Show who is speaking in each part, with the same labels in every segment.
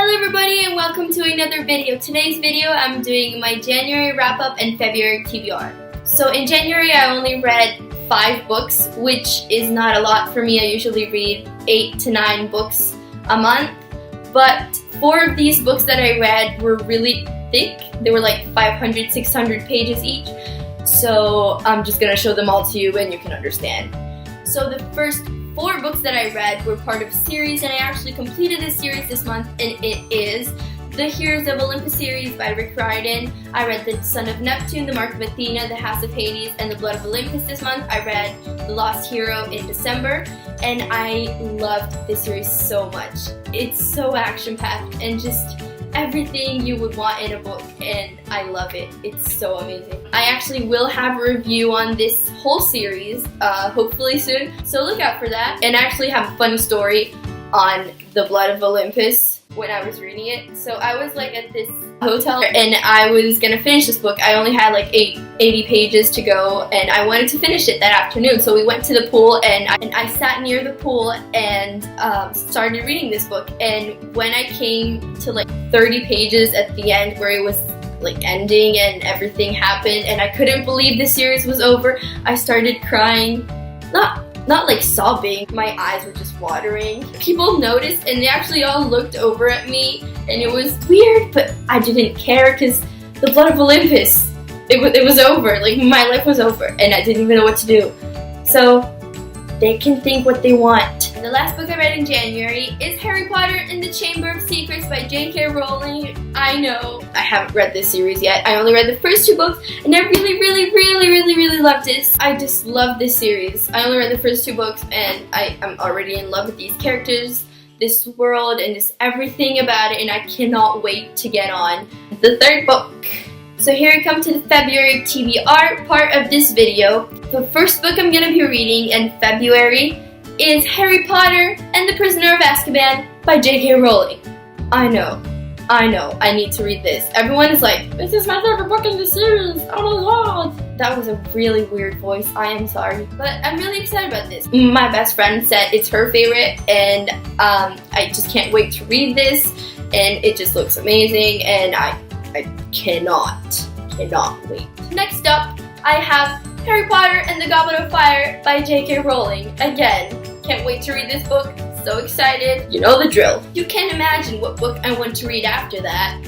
Speaker 1: Hello everybody and welcome to another video. Today's video I'm doing my January wrap-up and February TBR. So in January I only read 5 books, which is not a lot for me. I usually read 8 to 9 books a month, but 4 of these books that I read were really thick. They were like 500, 600 pages each. So I'm just gonna show them all to you and you can understand. So the first 4 books that I read were part of a series, and I actually completed this series this month, and it is the Heroes of Olympus series by Rick Riordan. I read The Son of Neptune, The Mark of Athena, The House of Hades, and The Blood of Olympus this month. I read The Lost Hero in December, and I loved this series so much. It's so action-packed and just everything you would want in a book, and I love it. It's so amazing. I actually will have a review on this whole series, hopefully soon, so look out for that. And I actually have a funny story on The Blood of Olympus when I was reading it. So I was like at this hotel and I was gonna finish this book. I only had like 80 pages to go and I wanted to finish it that afternoon. So we went to the pool and I sat near the pool and started reading this book. And when I came to like 30 pages at the end where it was like ending and everything happened and I couldn't believe the series was over, I started crying. Not like sobbing, my eyes were just watering. People noticed and they actually all looked over at me and it was weird, but I didn't care because The Blood of Olympus, it was over. Like my life was over and I didn't even know what to do. So they can think what they want. And the last book I read in January is Harry Potter and the Chamber of Secrets by J.K. Rowling. I know I haven't read this series yet. I only read the first 2 books and I really loved this. I just love this series. I only read the first 2 books and I am already in love with these characters, this world, and just everything about it, and I cannot wait to get on the 3rd book. So here I come to the February TBR part of this video. The first book I'm going to be reading in February is Harry Potter and the Prisoner of Azkaban by J.K. Rowling. I know, I need to read this. Everyone is like, this is my favorite book in the series, oh my god. That was a really weird voice, I am sorry. But I'm really excited about this. My best friend said it's her favorite and I just can't wait to read this. And it just looks amazing and I cannot wait. Next up, I have Harry Potter and the Goblet of Fire by J.K. Rowling. Again, can't wait to read this book. So excited. You know the drill. You can imagine what book I want to read after that.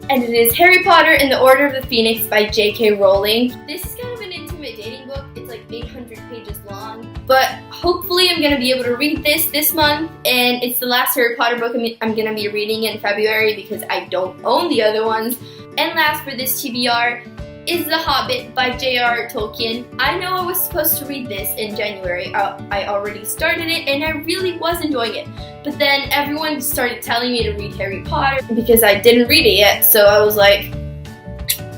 Speaker 1: And it is Harry Potter and the Order of the Phoenix by J.K. Rowling. This is kind of an intimidating book. It's like 800 pages long. But hopefully I'm going to be able to read this month. And it's the last Harry Potter book I'm going to be reading in February because I don't own the other ones. And last for this TBR is The Hobbit by J.R.R. Tolkien. I know I was supposed to read this in January. I already started it and I really was enjoying it. But then everyone started telling me to read Harry Potter because I didn't read it yet. So I was like,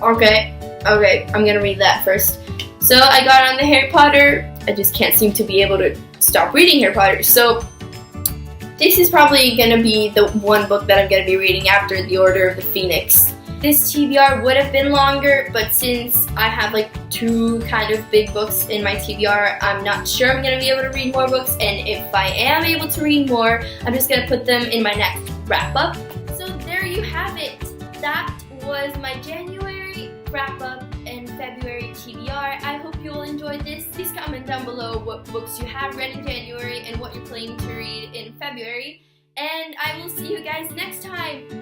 Speaker 1: okay, I'm gonna read that first. So I got on the Harry Potter. I just can't seem to be able to stop reading Harry Potter. So this is probably gonna be the one book that I'm gonna be reading after The Order of the Phoenix. This TBR would have been longer, but since I have like 2 kind of big books in my TBR, I'm not sure I'm going to be able to read more books, and if I am able to read more, I'm just going to put them in my next wrap-up. So there you have it. That was my January wrap-up and February TBR. I hope you all enjoyed this. Please comment down below what books you have read in January and what you're planning to read in February, and I will see you guys next time.